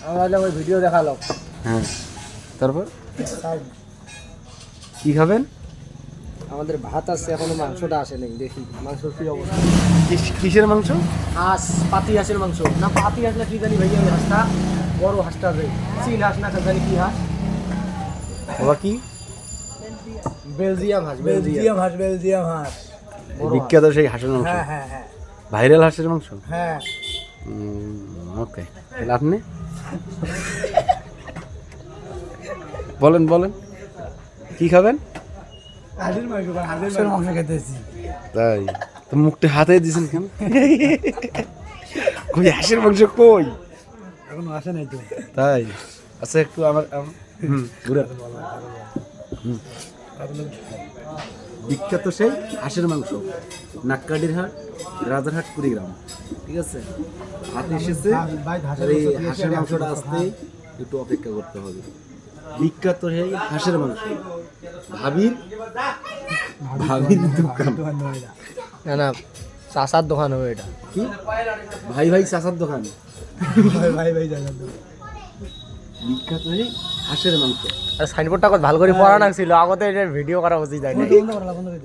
আমরা ওই ভিডিও দেখালো। হ্যাঁ, তারপর কি খাবেন? আমাদের ভাত আছে, এখনো মাংসটা আসে নাই, দেখি মাংস কি অবস্থা। কিসের মাংস? হাঁস, পাতি হাঁসের মাংস না, পাতি হাঁস না কি জানি ভাইয়া, ওই হাঁসটা বড় হাঁসটা রে, চীন হাঁস না জানি কি হাঁস, বাবা কি বেলজিয়াম হাঁস, বেলজিয়াম হাঁস। বিখ্যাত সেই হাঁসের মাংস, হ্যাঁ হ্যাঁ হ্যাঁ ভাইরাল হাঁসের মাংস। হ্যাঁ। ওকে, তাহলে আপনি বলেন বলেন কি খাবেন? হাঁসের মাংস খেতেছি। তাই তো মুখটা হাতে দিয়েছেন কেন? কই হাঁসের মাংস কই? এখনো আসে নাই তো। তাই আচ্ছা, একটু আমার ঘুরে বিখ্যাত সেই হাঁসের মাংস, নাক্কাডির হাট, রাজারহাট, কুড়িগ্রাম। ঠিক আছে, হাতে এসেছে। এই হাঁসের মাংসটা আসতে একটু অপেক্ষা করতে হবে। বিখ্যাত সেই হাঁসের মাংস, ভাবির দোকান। না না, চাচার দোকান হবে এটা। কি ভাই ভাই চাচার দোকান? ভাই জানেন তো। বিখ্যাত সেই হাঁসের মাংস। আর সাইনবোর্ডটা ভালো করে পড়া না ছিল, আগতে এটা ভিডিও করা উচিত।